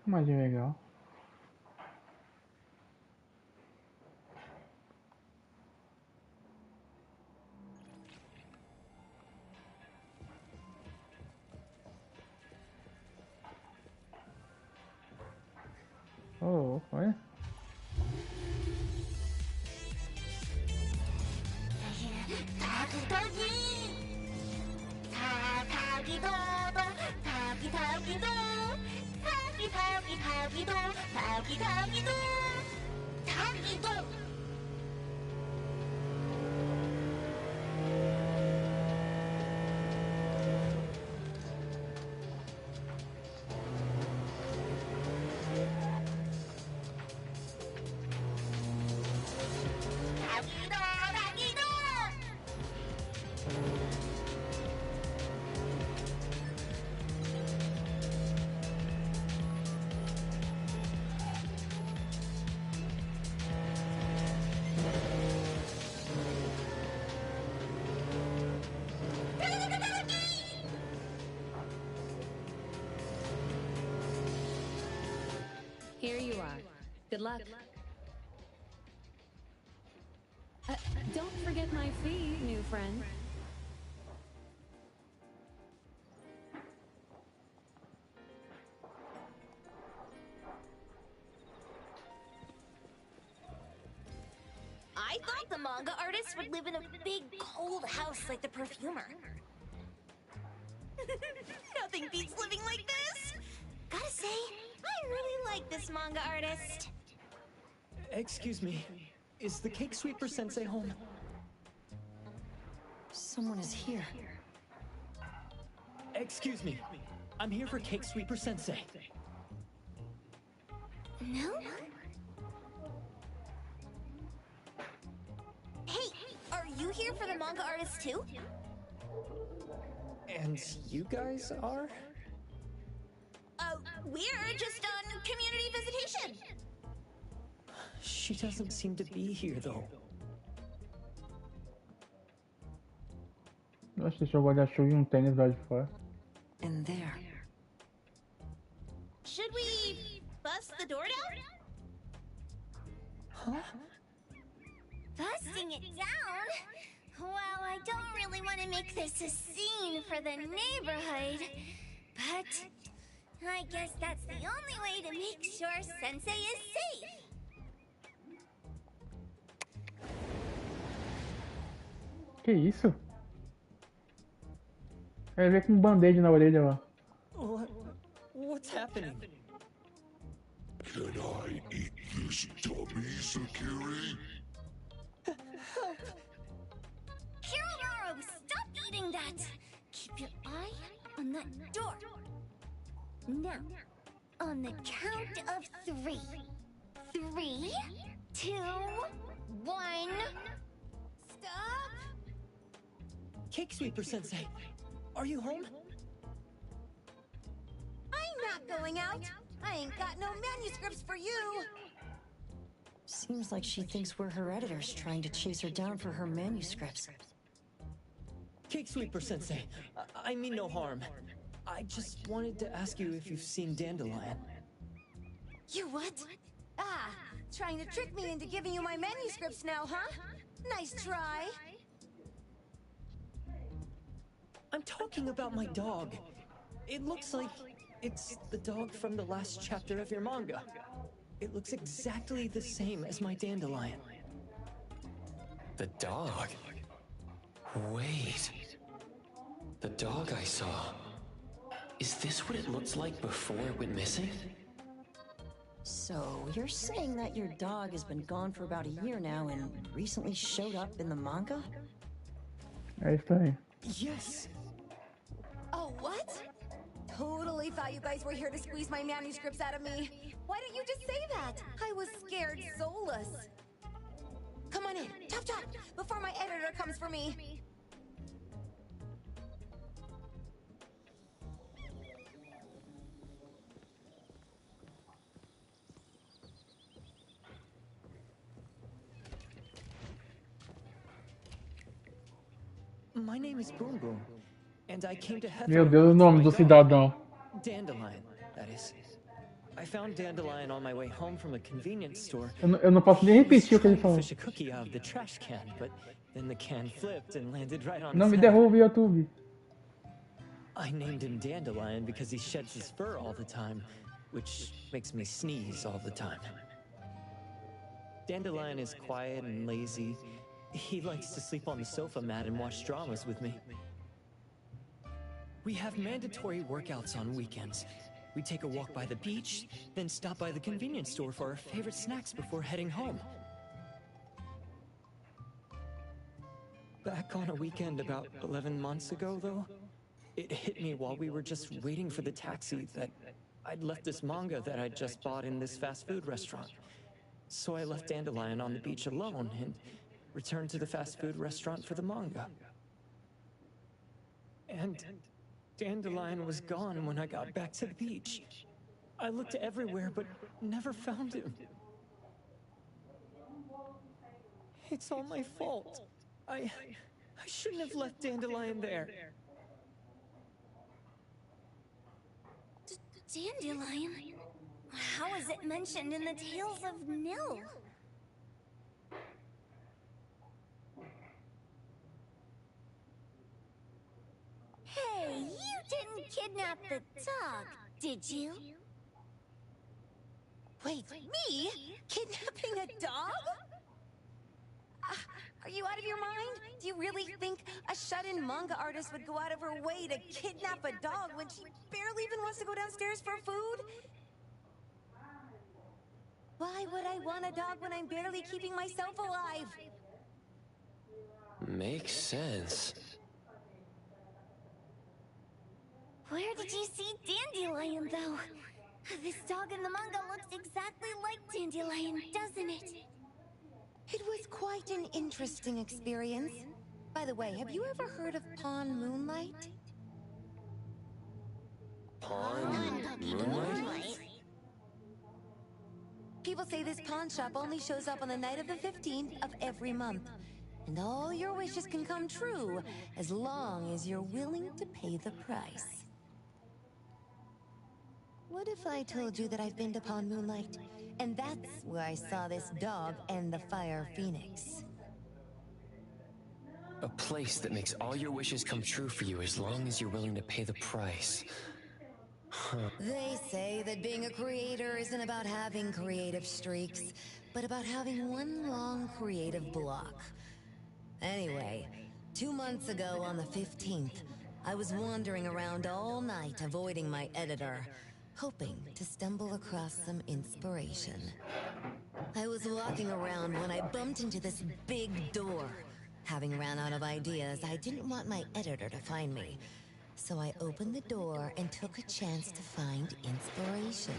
Imagem legal. Oh, olha. Here you are. Good luck. Don't forget my fee, new friend. I thought the manga artist would live in a big, cold house like the perfumer. Nothing beats living like this! Gotta say, I really like this manga artist. Excuse me, is the Cake Sweeper Sensei home? Someone is here. Excuse me, I'm here for Cake Sweeper Sensei. No? Hey, are you here for the manga artist too? And you guys are? We're just on community visitation. She doesn't seem to be here though. Eu acho que deixou o guarda-chuva e tênis lá de fora. And there. Should we bust the door down? Huh? Busting it down? Well, I don't really want to make this a scene for the neighborhood, but I guess that's the only way to make sure Sensei is safe. Que isso? Ele veio com um band-aid na orelha lá. What's happening? Can I eat this dummy, Sakiri? Kiramaru, stop eating that! Keep your eye on that door. Now, on the count of 3. 3, 2, 1. Stop! Cake Sweeper Sensei, are you home? I'm not going out. I ain't got no manuscripts for you. Seems like she thinks we're her editors trying to chase her down for her manuscripts. Cake Sweeper Sensei, I mean no harm. I just wanted to ask you if you've seen Dandelion. You what? Ah, trying to trick me into giving you my manuscripts now, huh? Nice try. I'm talking about my dog. It looks like it's the dog from the last chapter of your manga. It looks exactly the same as my Dandelion. The dog? Wait. The dog I saw. Is this what it looked like before it went missing? So, you're saying that your dog has been gone for about a year now and recently showed up in the manga? É isso aí. Yes! Oh, what? Totally thought you guys were here to squeeze my manuscripts out of me. Why didn't you just say that? I was scared soulless. Come on in, chop chop, before my editor comes for me. My name is Boom Boom, and I came to Heather. Meu Deus, o nome do cidadão. Dandelion, that is. I found Dandelion on my way home from a convenience store. Eu não posso nem He was repetir o que ele trying to falou. fish a cookie out of the trash can, but then the can flipped and landed right on Não his me head. derrube, YouTube. I named him Dandelion because he sheds his fur all the time, which makes me sneeze all the time. Dandelion is quiet and lazy. He likes to sleep on the sofa mat and watch dramas with me. We have mandatory workouts on weekends. We take a walk by the beach, then stop by the convenience store for our favorite snacks before heading home. Back on a weekend about 11 months ago, though, it hit me while we were just waiting for the taxi that I'd left this manga that I'd just bought in this fast food restaurant. So I left Dandelion on the beach alone and returned to the fast food restaurant for the manga. And Dandelion was gone when I got back to the beach. I looked everywhere but never found him. It's all my fault. I shouldn't have left Dandelion there. Dandelion? How is it mentioned in the Tales of Nil? Hey, you didn't kidnap the dog, did you? Wait, me? Kidnapping a dog? Are you out of your mind? Do you really think a shut-in manga artist would go out of her way to kidnap a dog when she barely even wants to go downstairs for food? Why would I want a dog when I'm barely keeping myself alive? Makes sense. Where did you see Dandelion, though? This dog in the manga looks exactly like Dandelion, doesn't it? It was quite an interesting experience. By the way, have you ever heard of Pawn Moonlight? Pawn Moonlight? People say this pawn shop only shows up on the night of the 15th of every month. And all your wishes can come true as long as you're willing to pay the price. What if I told you that I've been to Pawn Moonlight? And that's where I saw this dog and the Fire Phoenix. A place that makes all your wishes come true for you as long as you're willing to pay the price. Huh. They say that being a creator isn't about having creative streaks, but about having one long creative block. Anyway, 2 months ago on the 15th, I was wandering around all night avoiding my editor, hoping to stumble across some inspiration. I was walking around when I bumped into this big door. Having ran out of ideas, I didn't want my editor to find me. So I opened the door and took a chance to find inspiration.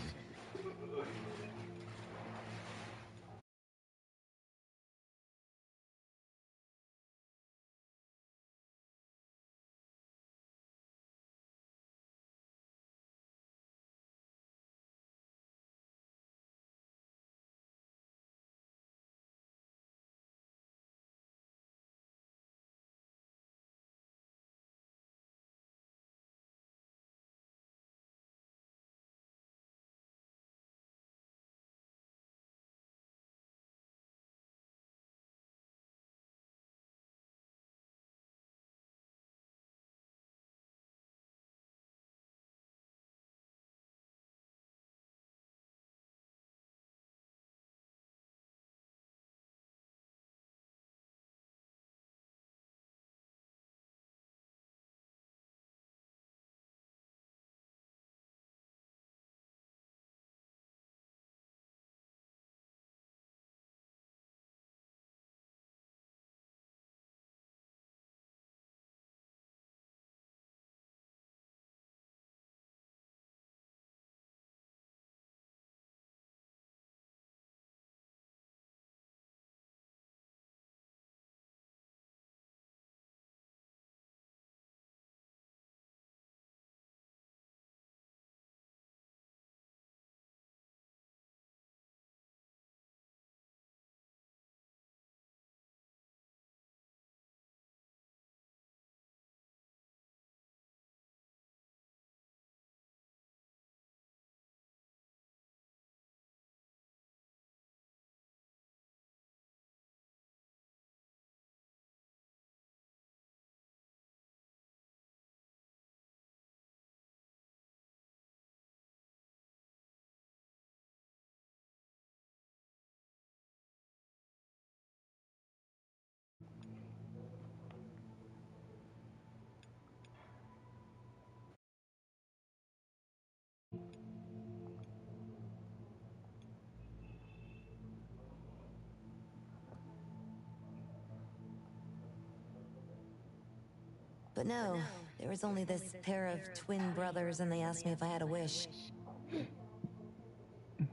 But no, there was only this pair of twin brothers, and they asked me if I had a wish.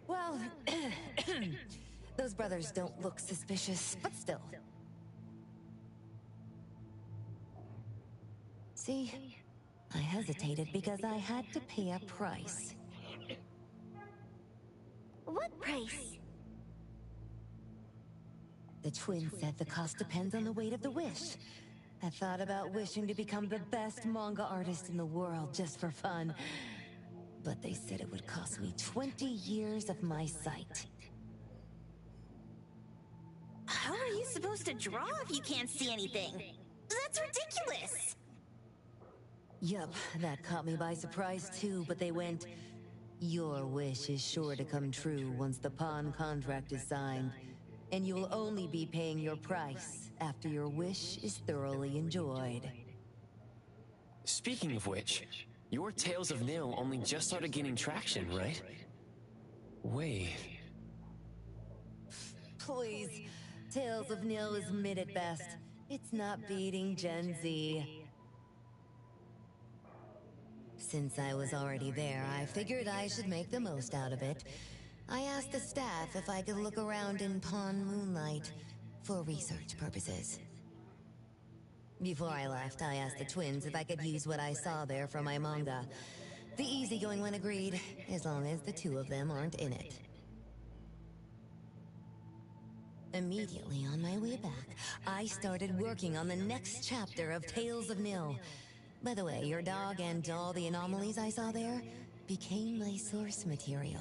Well, those brothers don't look suspicious, but still. See, I hesitated because I had to pay a price. What price? The twins said the cost depends on the weight of the wish. I thought about wishing to become the best manga artist in the world just for fun. But they said it would cost me 20 years of my sight. How are you supposed to draw if you can't see anything? That's ridiculous! Yup, that caught me by surprise too, but they went, "Your wish is sure to come true once the pawn contract is signed, and you will only be paying your price after your wish is thoroughly enjoyed." Speaking of which, your Tales of Nil only just started gaining traction, right? Wait. Please, Tales of Nil is mid at best. It's not beating Gen Z. Since I was already there, I figured I should make the most out of it. I asked the staff if I could look around in Pawn Moonlight for research purposes. Before I left, I asked the twins if I could use what I saw there for my manga. The easygoing one agreed, as long as the two of them aren't in it. Immediately on my way back, I started working on the next chapter of Tales of Nil. By the way, your dog and all the anomalies I saw there became my source material.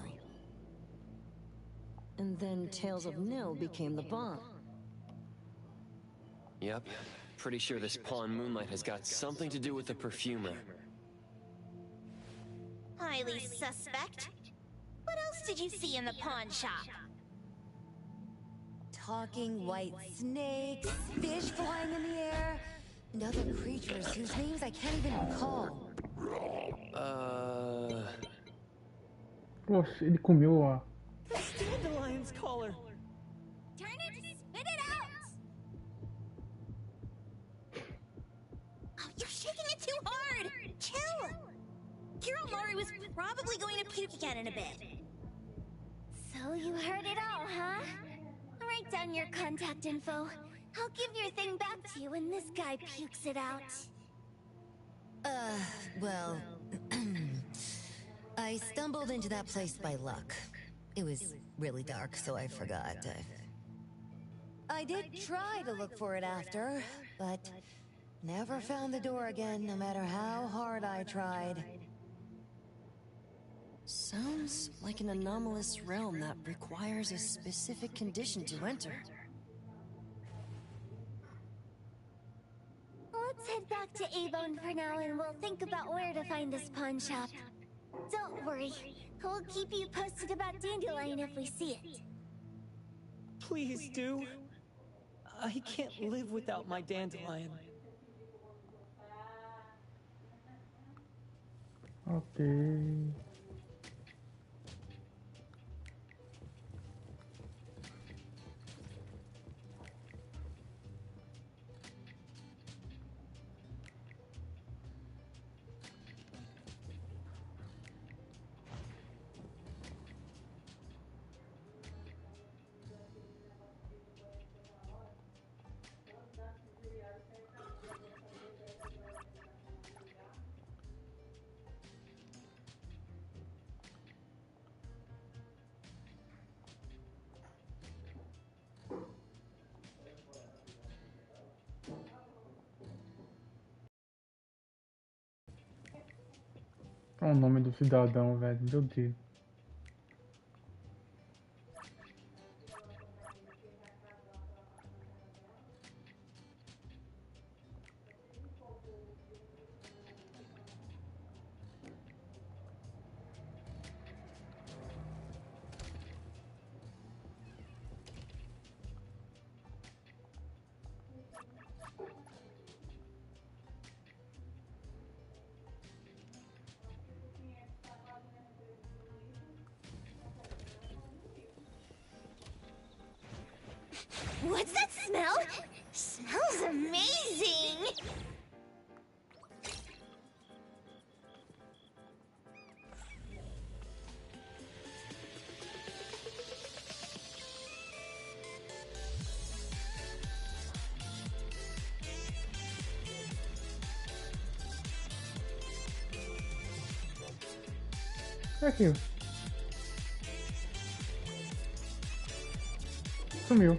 And then Tales of Nil became the bomb. Yep. Pretty sure this Pawn Moonlight has got something to do with the perfumer. Highly suspect. What else did you see in the pawn shop? Talking white snakes, fish flying in the air, and other creatures whose names I can't even recall. Poxa, ele comeu a... The dandelion's collar. Turn it, spit it out! Oh, you're shaking it too hard! Chill! Kiromori was probably going to puke again in a bit. So you heard it all, huh? Write down your contact info. I'll give your thing back to you when this guy pukes it out. Well... I stumbled into that place by luck. It was really dark, so I forgot. I did try to look for it after, but never found the door again, no matter how hard I tried. Sounds like an anomalous realm that requires a specific condition to enter. Let's head back to Avon for now and we'll think about where to find this pawn shop. Don't worry, we'll keep you posted about Dandelion if we see it. Please do. I can't live without my dandelion. Ok. Qual é o nome do cidadão, velho? Meu Deus. What's that smell? Smells amazing! Aqui. Sumiu.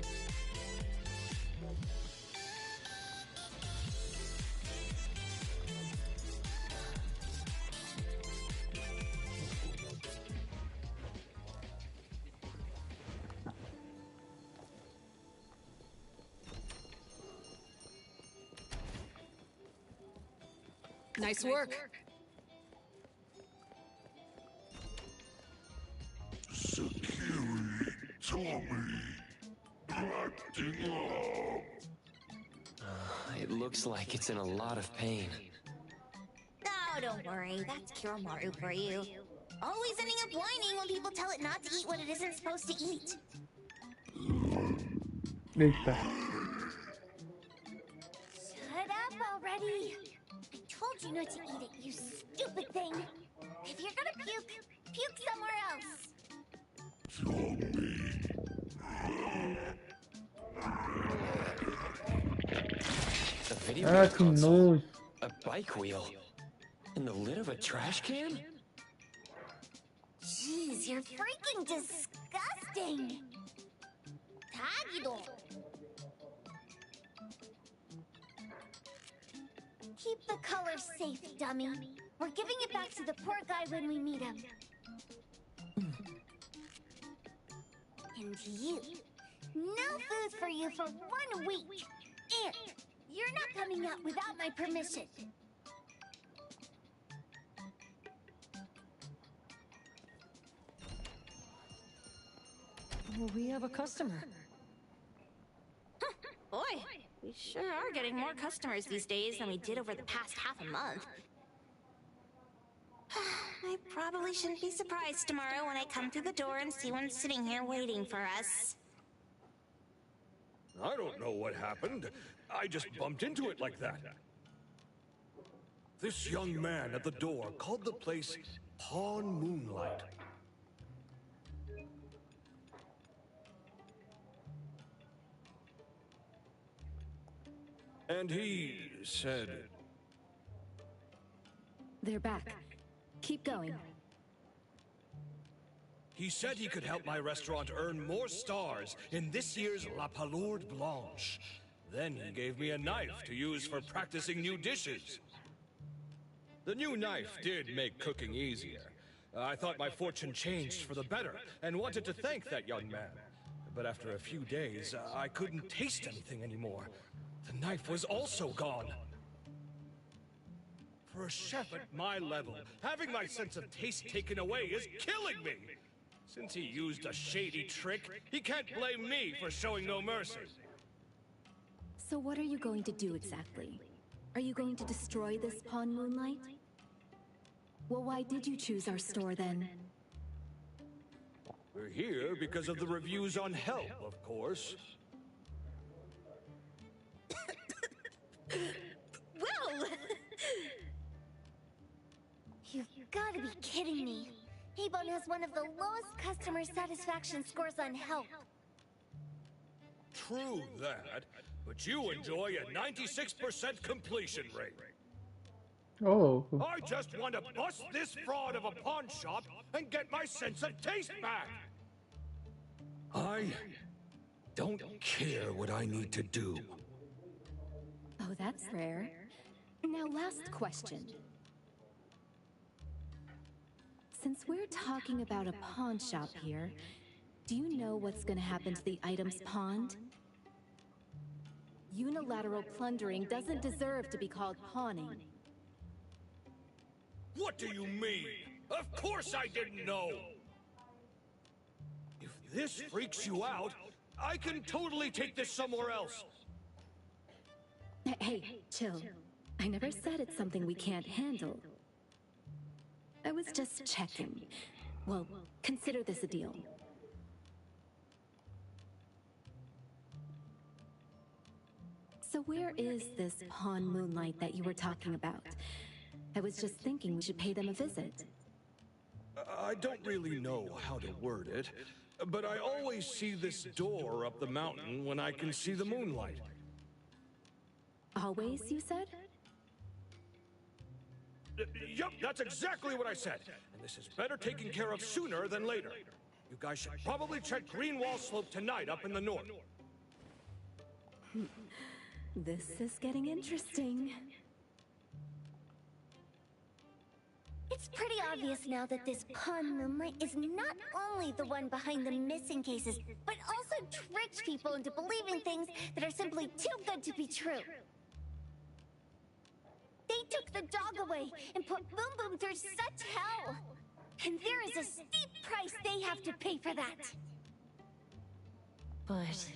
Nice work. Security, Tommy. Acting up. It looks like it's in a lot of pain. Oh, don't worry. That's Kiromaru for you. Always ending up whining when people tell it not to eat what it isn't supposed to eat. Eita. Shut up already. I told you not to eat it, you stupid thing. If you're gonna puke, puke somewhere else. A video Ah, game que console, nojo. a bike wheel, and the lid of a trash can? Jeez, you're freaking disgusting. Tagido. Keep the color safe, dummy. We're giving it back to the poor guy when we meet him. And you. No food for you for 1 week. And you're not coming out without my permission. Well, we have a customer. Boy, we sure are getting more customers these days than we did over the past half a month. I probably shouldn't be surprised tomorrow when I come through the door and see one sitting here waiting for us. I don't know what happened. I just bumped into it like that. This young man at the door called the place Pawn Moonlight. And he said... They're back. Keep going. He said he could help my restaurant earn more stars in this year's La Palourde Blanche. Then he gave me a knife to use for practicing new dishes. The new knife did make cooking easier. I thought my fortune changed for the better and wanted to thank that young man. But after a few days, I couldn't taste anything anymore. The knife was also gone. For a chef at my level, having my sense of taste taken away is killing me. Since he used a shady trick, he can't blame me for showing no mercy. So what are you going to do exactly? Are you going to destroy this Pawn Moonlight? Well, why did you choose our store then? We're here because of the reviews on Help, of course. Well! You've gotta be kidding me. Avon has one of the lowest customer satisfaction scores on Help. True that, but you enjoy a 96% completion rate. Oh. I just want to bust this fraud of a pawn shop and get my sense of taste back. I don't care what I need to do. Oh, that's rare. Now, last question. Since we're talking about a pawn shop here, do you know what's gonna happen to the items pawned? Unilateral plundering doesn't deserve to be called pawning. What do you mean? Of course I didn't know! If this freaks you out, I can totally take this somewhere else. Hey, chill. I never said it's something we can't handle. I was just checking. Well, consider this a deal. So where is this Pawn Moonlight that you were talking about? I was just thinking we should pay them a visit. I don't really know how to word it, but I always see this door up the mountain when I can see the moonlight. Always, you said? Yup, that's exactly what I said. And this is better taken care of sooner than later. You guys should probably check Greenwall Slope tonight up in the north. This is getting interesting. It's pretty obvious now that this Pawn Moonlight is not only the one behind the missing cases, but also tricks people into believing things that are simply too good to be true. They took the dog away and put Boom Boom through such hell. And there is a steep price they have to pay for that. But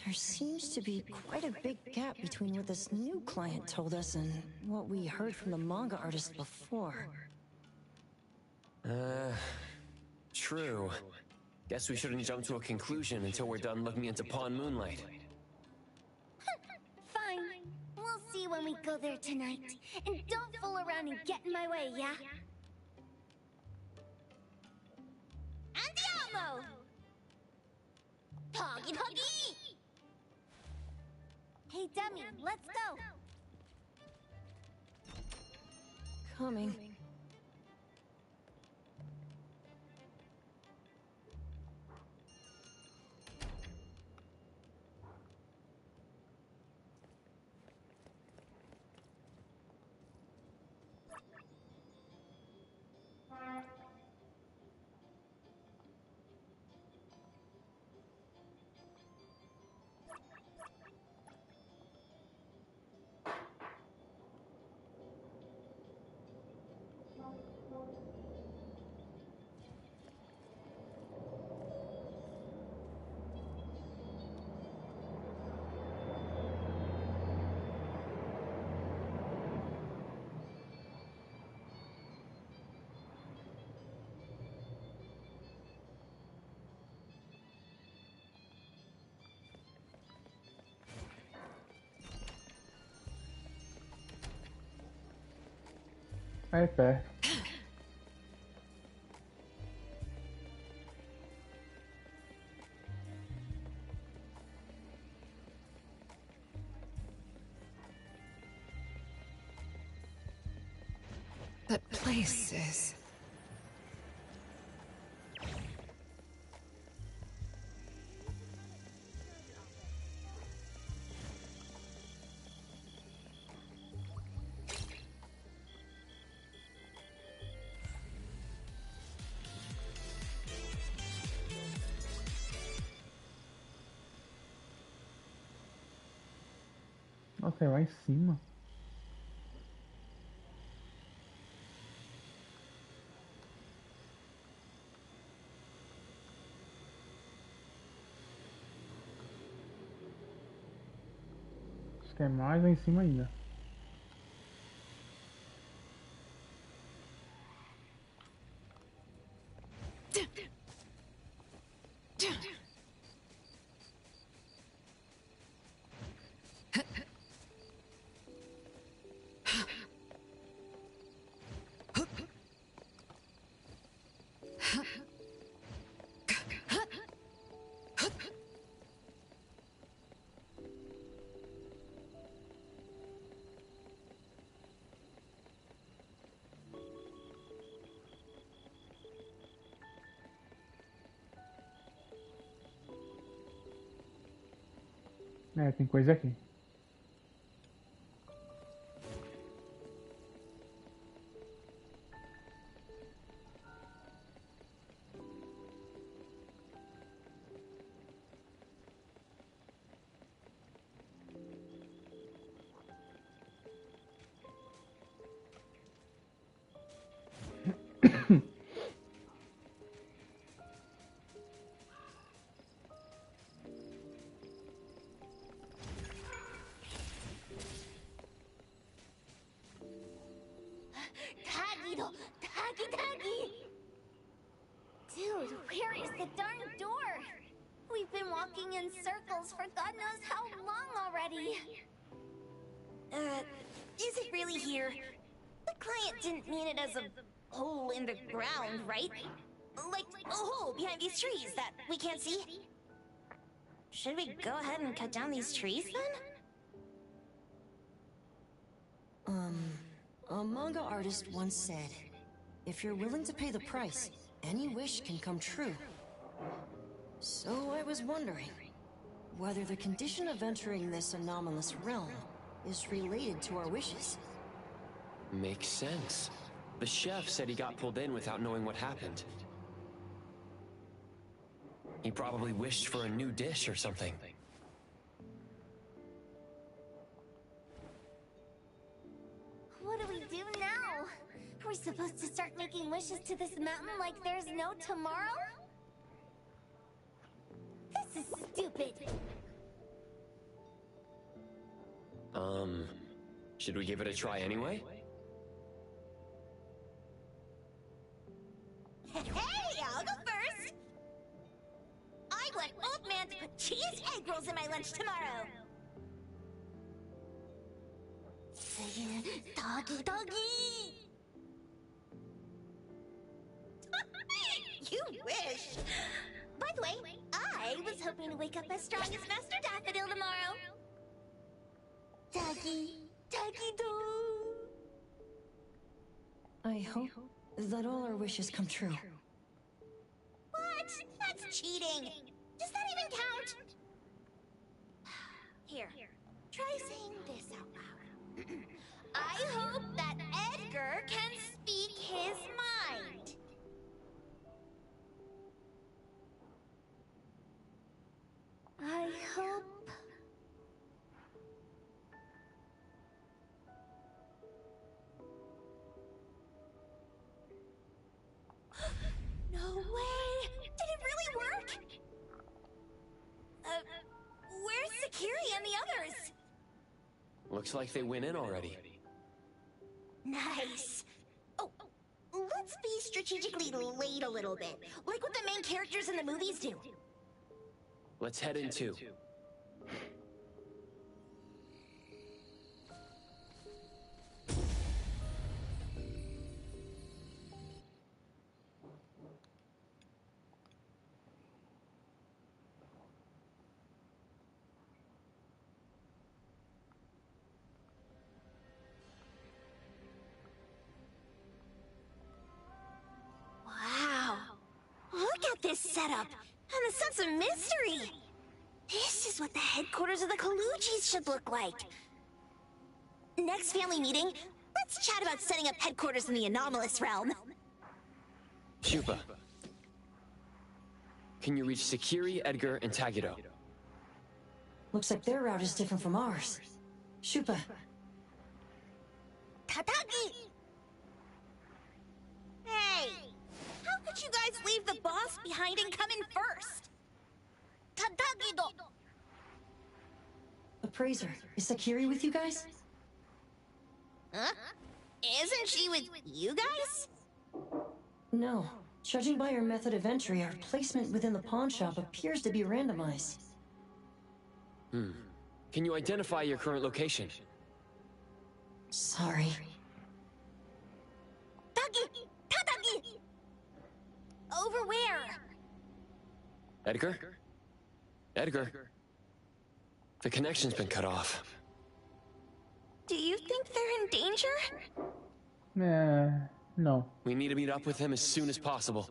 there seems to be quite a big gap between what this new client told us and what we heard from the manga artist before. True. Guess we shouldn't jump to a conclusion until we're done looking into Pawn Moonlight. Fine. We'll see when we go there tonight. And don't fool around and get in my way, yeah? Andiamo! Poggy Poggy! Hey, dummy, let's go! Coming. Aí é perto. That place is... Nossa, é lá em cima. Acho que é mais lá em cima ainda. É, tem coisa aqui. Dude, where is the darn door? We've been walking in circles for God knows how long already. Is it really here? The client didn't mean it as a hole in the ground, right? Like a hole behind these trees that we can't see? Should we go ahead and cut down these trees then? A manga artist once said, if you're willing to pay the price, any wish can come true. So I was wondering whether the condition of entering this anomalous realm is related to our wishes. Makes sense. The chef said he got pulled in without knowing what happened. He probably wished for a new dish or something. What do we do now? Are we supposed to start making wishes to this mountain like there's no tomorrow? This is stupid. Should we give it a try anyway? Hey, I'll go first. I want Old Man to put cheese egg rolls in my lunch tomorrow. Doggy, doggy. You wish. By the way, I was hoping to wake up as strong as Master Daffodil tomorrow. Doggy, doggy, doo. I hope that all our wishes come true. What? That's cheating. Does that even count? Here, try saying this out loud. I hope that Edgar can speak his mind. I hope... No way! Did it really work? Where's Sakiri and the others? Looks like they went in already. Nice. Oh, let's be strategically late a little bit, like what the main characters in the movies do. Let's head in too. Wow. Look at this setup, and the sense of mystery. This is what the headquarters of the Kalujis should look like. Next family meeting, let's chat about setting up headquarters in the anomalous realm. Shupa. Can you reach Sakiri, Edgar, and Tagido? Looks like their route is different from ours. Shupa. Tatagi! Hey! How could you guys leave the boss behind and come in first? Tatagi-do! Appraiser, is Sakiri with you guys? Huh? Isn't she with you guys? No. Judging by our method of entry, our placement within the pawn shop appears to be randomized. Can you identify your current location? Sorry. Tatagi! Over where? Edgar? Edgar? The connection's been cut off. Do you think they're in danger? No. We need to meet up with him as soon as possible.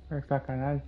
É sacanagem.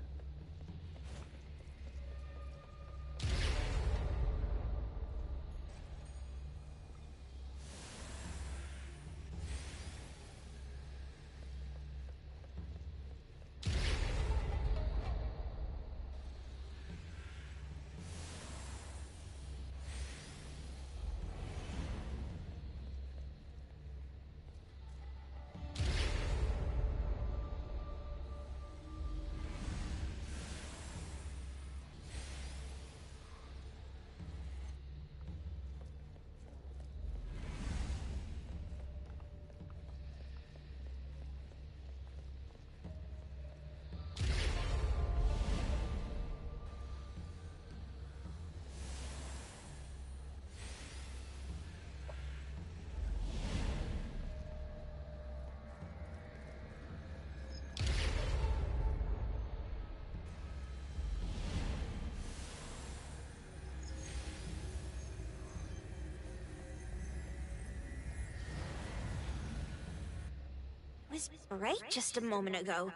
was bright just a moment ago.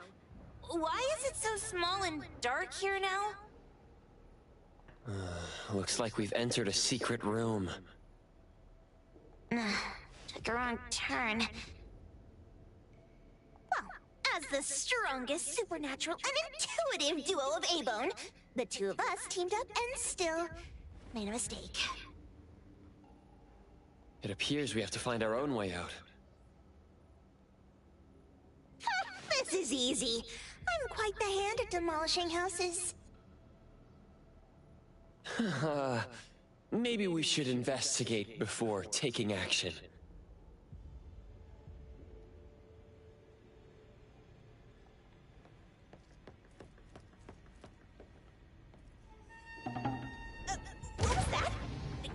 Why is it so small and dark here now? Looks like we've entered a secret room. Took a wrong turn. Well, as the strongest supernatural and intuitive duo of A-Bone, the two of us teamed up and still made a mistake. It appears we have to find our own way out. This is easy. I'm quite the hand at demolishing houses. Maybe we should investigate before taking action. What was that?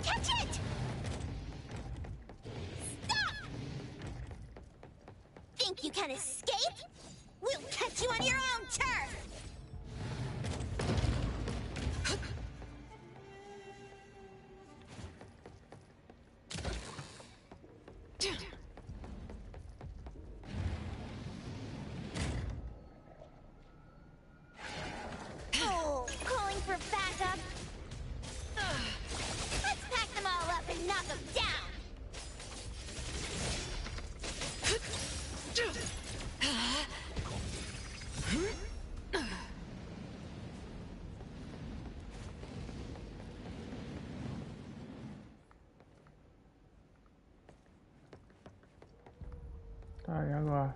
Catch it! Stop! Think you can escape? We'll catch you on your own turf! Oh, calling for backup? Let's pack them all up and knock them down! Tá, e agora?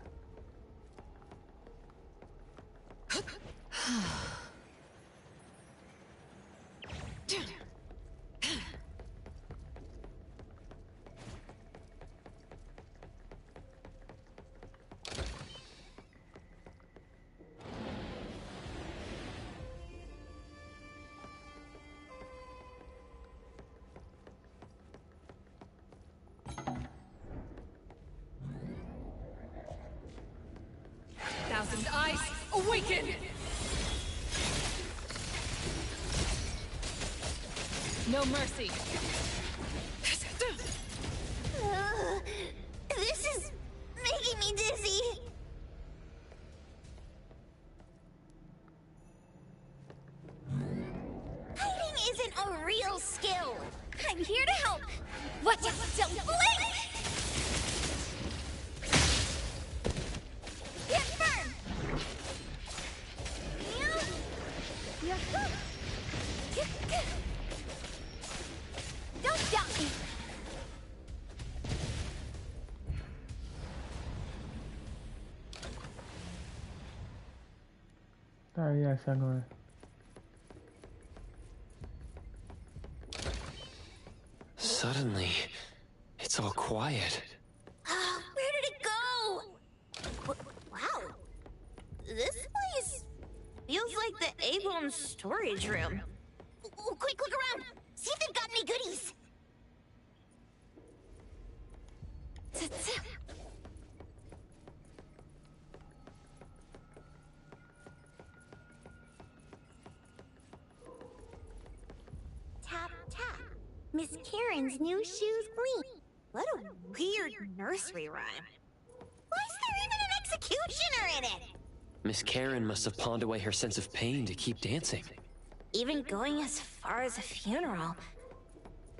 Thousand eyes, awaken! No mercy. This is making me dizzy. Hiding isn't a real skill. I'm here to help. What? Don't blink! Get firm! Don't doubt me! Tá aí essa agora. Suddenly, it's all quiet. Where did it go? Wow. This place feels like the A-Bone storage room. Quick, look around. See if they've got any goodies. Tap, tap. Miss Karen's new shoes clean. What a weird nursery rhyme. Why is there even an executioner in it? Miss Karen must have pawned away her sense of pain to keep dancing. Even going as far as a funeral.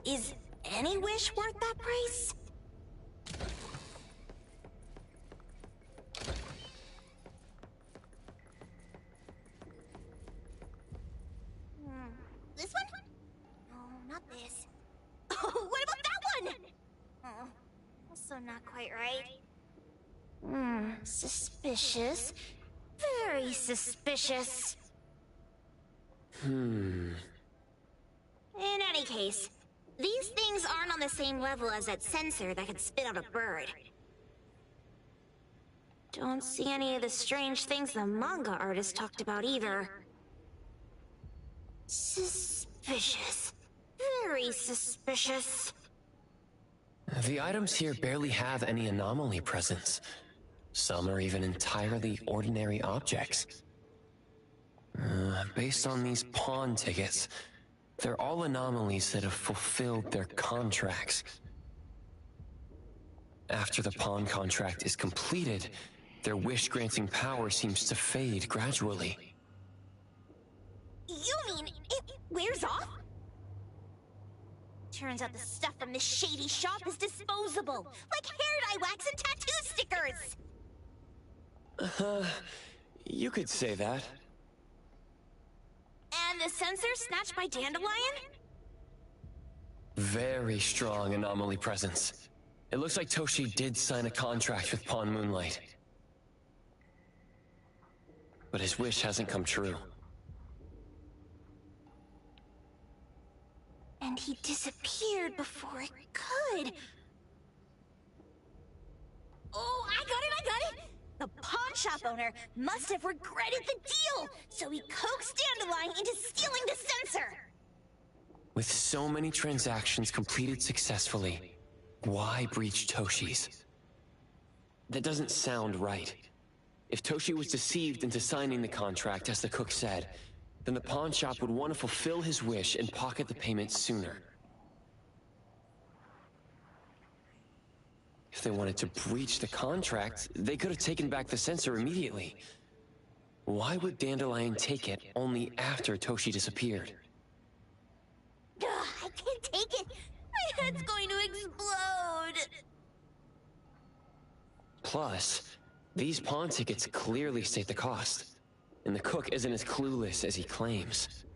Is any wish worth that price? This one? No, not this. Oh, what about that one? Oh, also not quite right. Suspicious. Very suspicious. In any case, these things aren't on the same level as that sensor that could spit out a bird. Don't see any of the strange things the manga artist talked about either. Suspicious. Very suspicious. The items here barely have any anomaly presence. Some are even entirely ordinary objects. Based on these pawn tickets, they're all anomalies that have fulfilled their contracts. After the pawn contract is completed, their wish-granting power seems to fade gradually. You mean it wears off? Turns out the stuff from this shady shop is disposable, like hair dye wax and tattoo stickers! You could say that. And the sensor snatched by Dandelion? Very strong anomaly presence. It looks like Toshi did sign a contract with Pawn Moonlight. But his wish hasn't come true. And he disappeared before it could. Oh, I got it! The pawn shop owner must have regretted the deal, so he coaxed Dandelion into stealing the sensor. With so many transactions completed successfully, why breach Toshi's? That doesn't sound right. If Toshi was deceived into signing the contract, as the cook said, then the pawn shop would want to fulfill his wish and pocket the payment sooner. If they wanted to breach the contract, they could have taken back the sensor immediately. Why would Dandelion take it only after Toshi disappeared? Ugh, I can't take it. My head's going to explode. Plus, these pawn tickets clearly state the cost, and the cook isn't as clueless as he claims.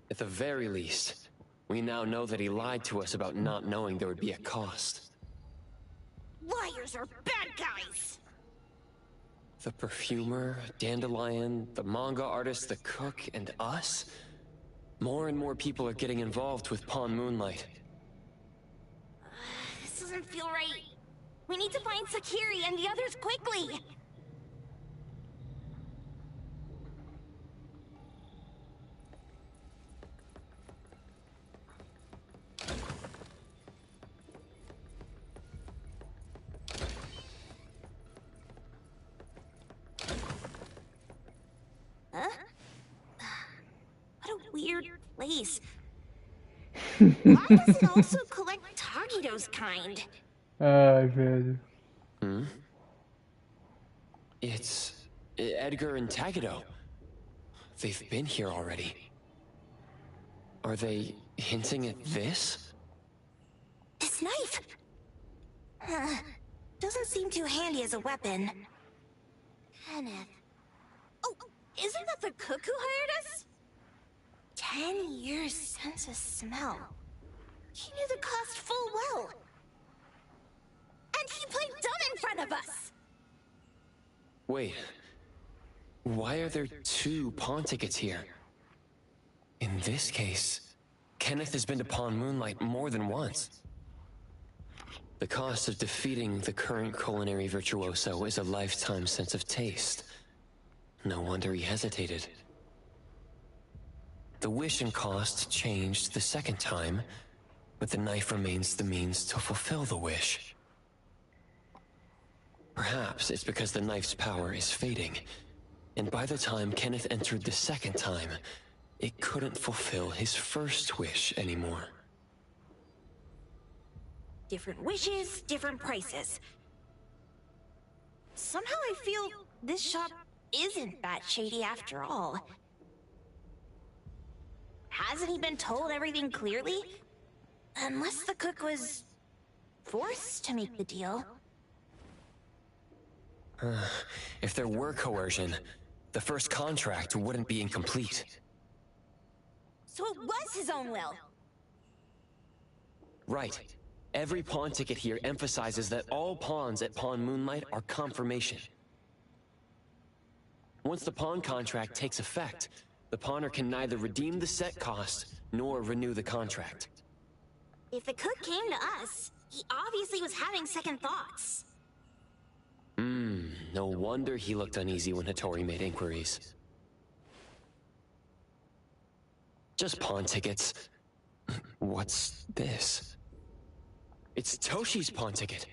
At the very least, we now know that he lied to us about not knowing there would be a cost. Liars are bad guys! The perfumer, Dandelion, the manga artist, the cook, and us? More and more people are getting involved with Pawn Moonlight. This doesn't feel right. We need to find Sakiri and the others quickly! Huh? What a weird place. Why does it also collect Tagido's kind? Ai, velho. It's Edgar and Tagido. They've been here already. Are they hinting at this? This knife! Doesn't seem too handy as a weapon. Kenneth. Oh, isn't that the cook who hired us? 10 years sense of smell. He knew the cost full well. And he played dumb in front of us! Wait. Why are there 2 pawn tickets here? In this case, Kenneth has been to Pawn Moonlight more than once. The cost of defeating the current culinary virtuoso is a lifetime sense of taste. No wonder he hesitated. The wish and cost changed the second time, but the knife remains the means to fulfill the wish. Perhaps it's because the knife's power is fading, and by the time Kenneth entered the second time, it couldn't fulfill his first wish anymore. Different wishes, different prices. Somehow I feel this shop isn't that shady after all. Hasn't he been told everything clearly? Unless the cook was forced to make the deal. If there were coercion, the first contract wouldn't be incomplete. So it was his own will. Right. Every pawn ticket here emphasizes that all pawns at Pawn Moonlight are confirmation. Once the pawn contract takes effect, the pawner can neither redeem the set cost nor renew the contract. If the cook came to us, he obviously was having second thoughts. No wonder he looked uneasy when Hattori made inquiries. Just pawn tickets. What's this? It's Toshi's pawn ticket.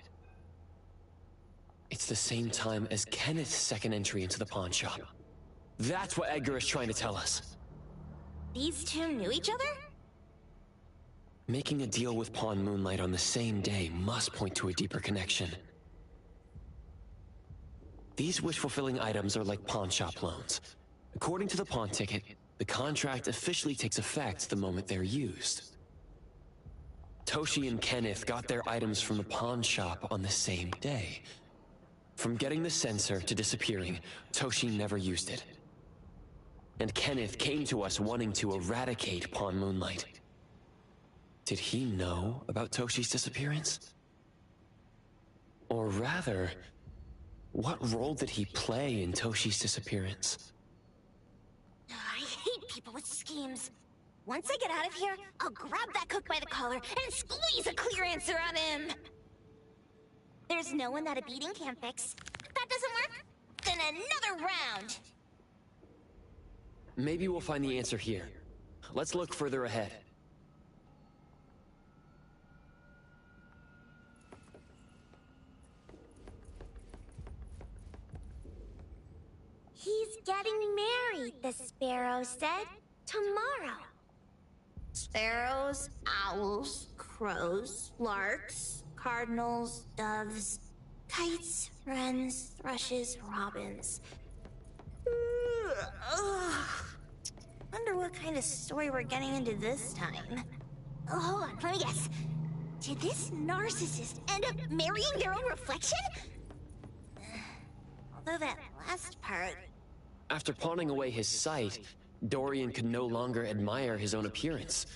It's the same time as Kenneth's second entry into the pawn shop. That's what Edgar is trying to tell us. These two knew each other? Making a deal with Pawn Moonlight on the same day must point to a deeper connection. These wish-fulfilling items are like pawn shop loans. According to the pawn ticket, the contract officially takes effect the moment they're used. Toshi and Kenneth got their items from the pawn shop on the same day. From getting the sensor to disappearing, Toshi never used it. And Kenneth came to us wanting to eradicate Pawn Moonlight. Did he know about Toshi's disappearance? Or rather, what role did he play in Toshi's disappearance? I hate people with schemes. Once I get out of here, I'll grab that cook by the collar and squeeze a clear answer on him. There's no one that a beating can't fix. If that doesn't work, then another round. Maybe we'll find the answer here. Let's look further ahead. He's getting married, the sparrow said. Tomorrow. Sparrows, owls, crows, larks, cardinals, doves, kites, wrens, thrushes, robins. Wonder what kind of story we're getting into this time. Oh, hold on, let me guess. Did this narcissist end up marrying their own reflection? Although that last part... After pawning away his sight, Dorian could no longer admire his own appearance.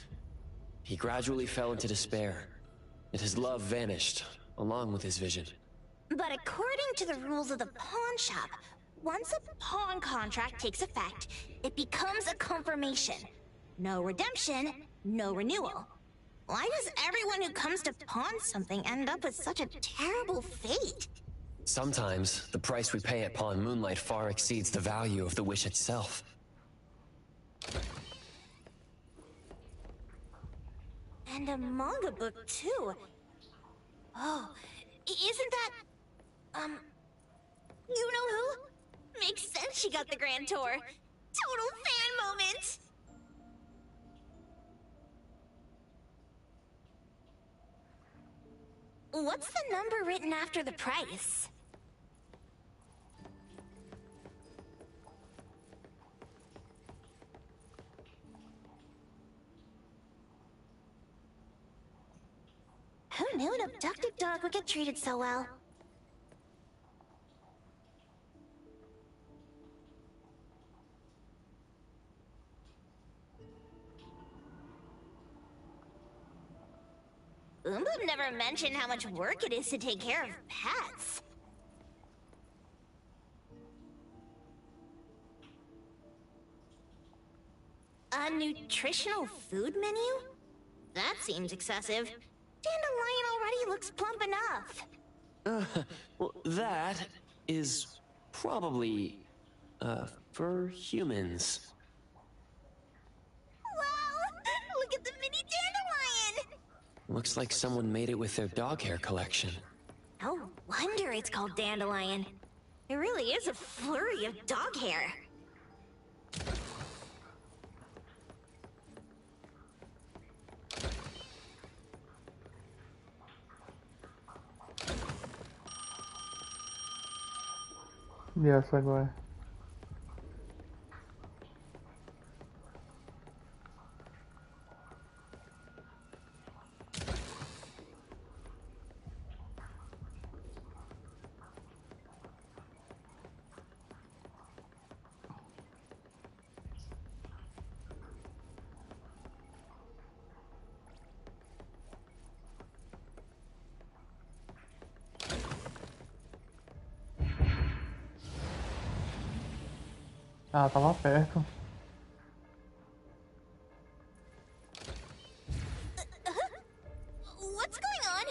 He gradually fell into despair, and his love vanished, along with his vision. But according to the rules of the pawn shop, once a pawn contract takes effect, it becomes a confirmation. No redemption, no renewal. Why does everyone who comes to pawn something end up with such a terrible fate? Sometimes, the price we pay at Pawn Moonlight far exceeds the value of the wish itself. And a manga book, too. Oh, isn't that... you know who? Makes sense she got the Grand Tour. Total fan moment! What's the number written after the price? Who knew an abducted dog would get treated so well? Boom Boom never mentioned how much work it is to take care of pets. A nutritional food menu? That seems excessive. Dandelion already looks plump enough. Well, that is probably, for humans. Wow! Look at the mini dandelion! Looks like someone made it with their dog hair collection. No wonder it's called dandelion. It really is a flurry of dog hair. Yes, agora. Ah, tava perto. What's going on?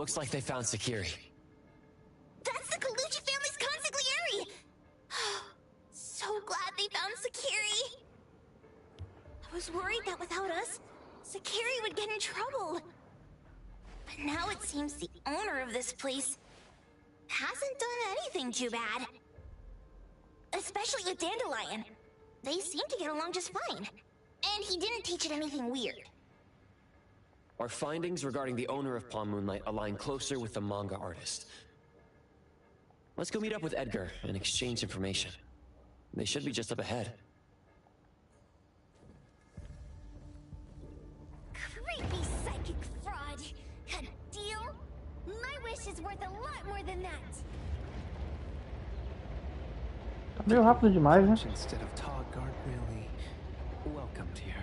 Looks like they found Sakiri. That's the Colucci family's consigliere! So glad they found Sakiri! I was worried that without us, Sakiri would get in trouble. But now it seems the owner of this place hasn't done anything too bad. Especially with Dandelion. They seem to get along just fine. And he didn't teach it anything weird. Our findings regarding the owner of Pawn Moonlight align closer with the manga artist. Let's go meet up with Edgar and exchange information. They should be just up ahead. Creepy psychic fraud! A deal? My wish is worth a lot more than that! Tá meio rápido demais, né? Instead of talk aren't really welcomed here.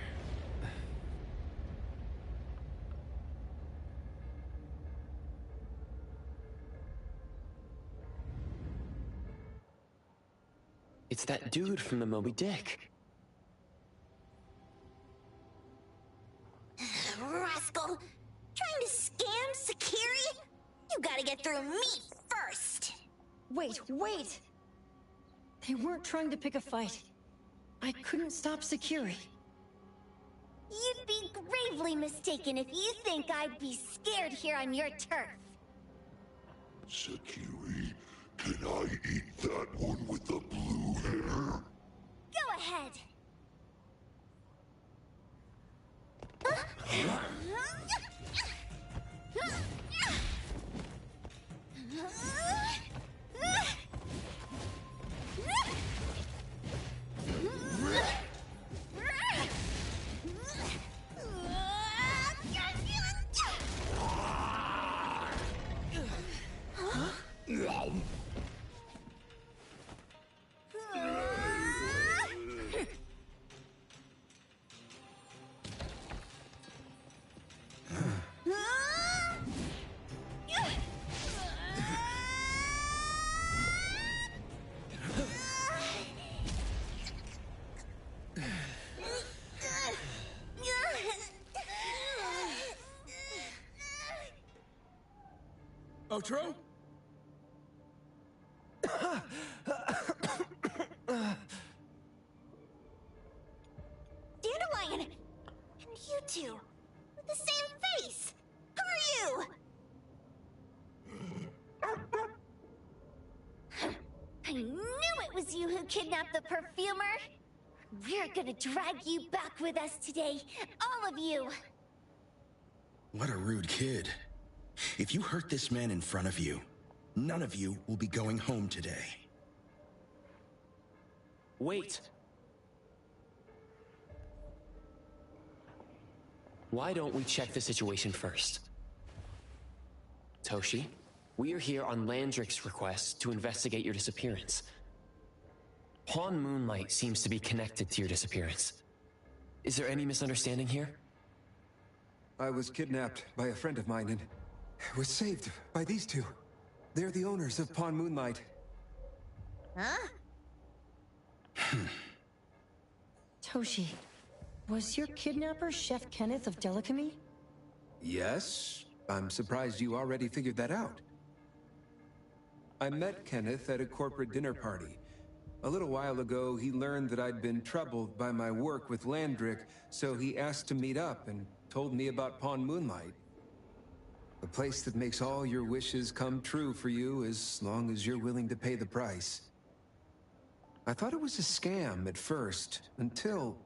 It's that dude from the Moby Dick. Rascal! Trying to scam Sakiri? You gotta get through me first! Wait! They weren't trying to pick a fight. I couldn't stop Sakiri. You'd be gravely mistaken if you think I'd be scared here on your turf. Sakiri, can I eat that one with the blue hair? Go ahead! Outro? Dandelion! And you two! With the same face! Who are you? I knew it was you who kidnapped the perfumer! We're gonna drag you back with us today, all of you! What a rude kid. If you hurt this man in front of you, none of you will be going home today. Wait! Why don't we check the situation first? Toshi, we are here on Landrick's request to investigate your disappearance. Pawn Moonlight seems to be connected to your disappearance. Is there any misunderstanding here? I was kidnapped by a friend of mine and was saved by these two. They're the owners of Pawn Moonlight. Huh? Toshi, was your kidnapper Chef Kenneth of Delicamy? Yes, I'm surprised you already figured that out. I met Kenneth at a corporate dinner party. A little while ago, he learned that I'd been troubled by my work with Landrick, so he asked to meet up and told me about Pawn Moonlight. A place that makes all your wishes come true for you as long as you're willing to pay the price. I thought it was a scam at first, until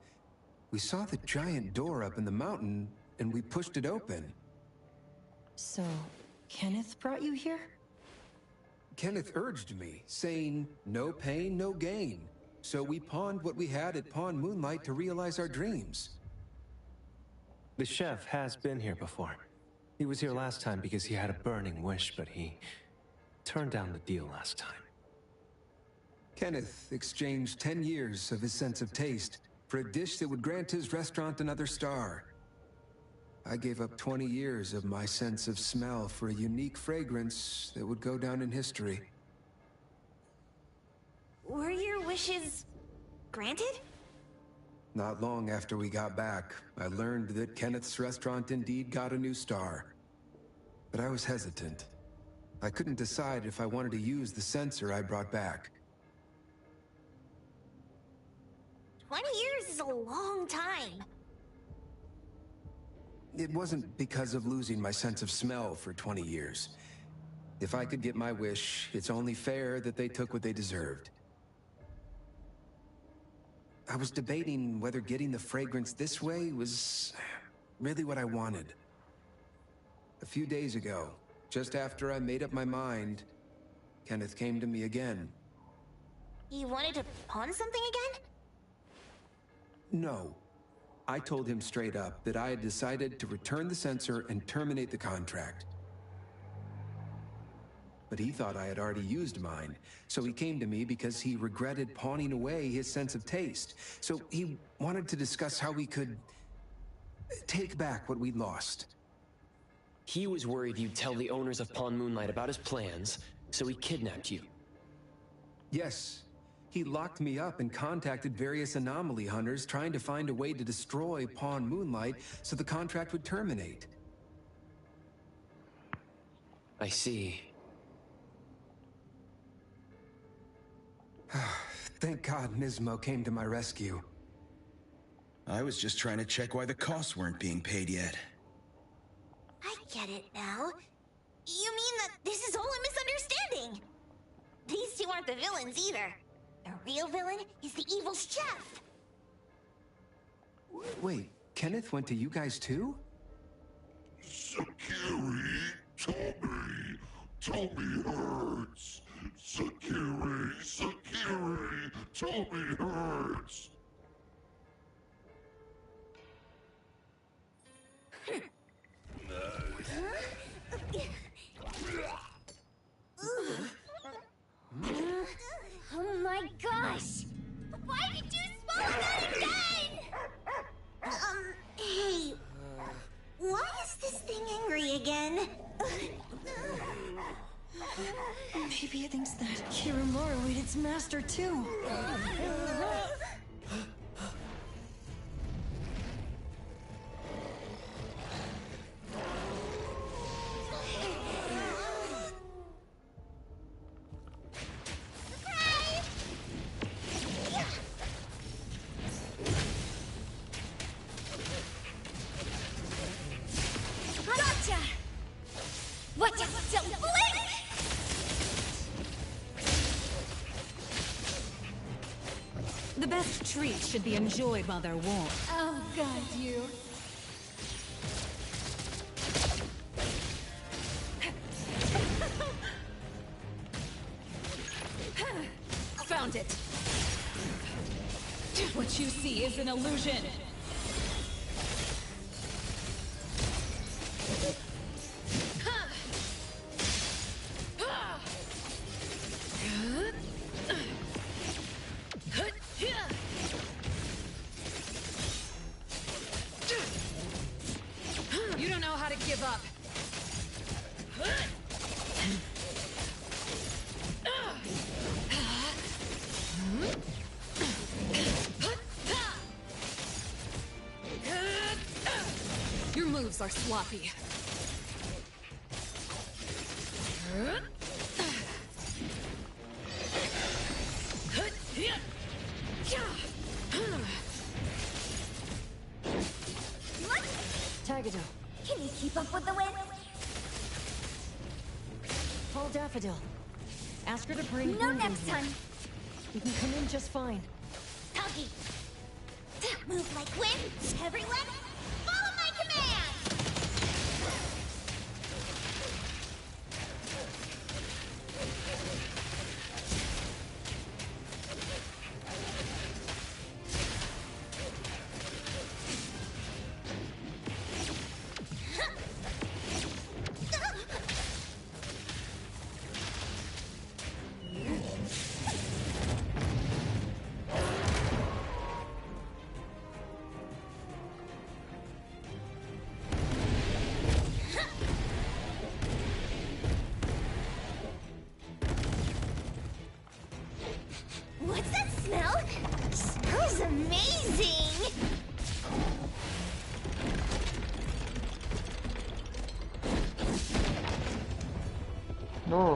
we saw the giant door up in the mountain and we pushed it open. So, Kenneth brought you here? Kenneth urged me, saying, no pain, no gain. So we pawned what we had at Pawn Moonlight to realize our dreams. The chef has been here before. He was here last time because he had a burning wish, but he turned down the deal last time. Kenneth exchanged 10 years of his sense of taste for a dish that would grant his restaurant another star. I gave up 20 years of my sense of smell for a unique fragrance that would go down in history. Were your wishes granted? Not long after we got back, I learned that Kenneth's restaurant indeed got a new star. but I was hesitant. I couldn't decide if I wanted to use the sensor I brought back. 20 years is a long time. It wasn't because of losing my sense of smell for 20 years. If I could get my wish, it's only fair that they took what they deserved. I was debating whether getting the fragrance this way was really what I wanted. A few days ago, just after I made up my mind, Kenneth came to me again. You wanted to pawn something again? No. I told him straight up that I had decided to return the sensor and terminate the contract. But he thought I had already used mine, so he came to me because he regretted pawning away his sense of taste. So he wanted to discuss how we could take back what we'd lost. He was worried you'd tell the owners of Pawn Moonlight about his plans, so he kidnapped you. Yes. He locked me up and contacted various anomaly hunters trying to find a way to destroy Pawn Moonlight so the contract would terminate. I see. Thank God Nismo came to my rescue. I was just trying to check why the costs weren't being paid yet. I get it now. You mean that this is all a misunderstanding? These two aren't the villains either. The real villain is the evil chef. Wait, Kenneth went to you guys too? Sakiri, Tommy hurts. Sakiri, Tommy hurts. Oh my gosh! Why did you swallow that again? Hey, why is this thing angry again? Maybe it thinks that Kirimura ate its master too. The best treats should be enjoyed while they're warm. Oh, God, you. Found it. What you see is an illusion. You don't know how to give up. Your moves are sloppy. Tagado, Can you keep up with the wind? call Daffodil. Ask her to bring No Wind in next here. time. You can come in just fine. Tuggy. Move like wind. Everyone, follow my command.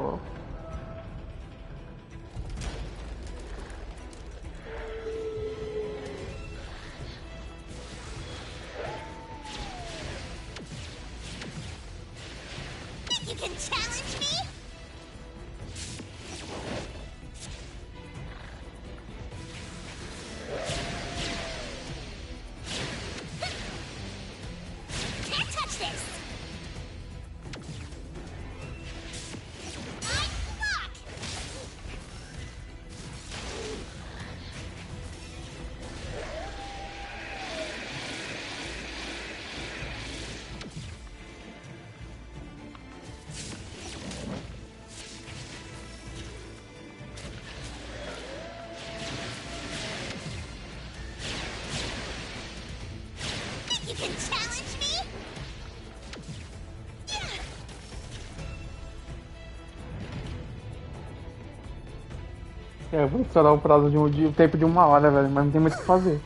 louco. You can challenge me? Can't touch this! I'm stuck! You can challenge me? É, eu vou estourar o prazo de o tempo de 1 hora, velho, mas não tem muito o que fazer.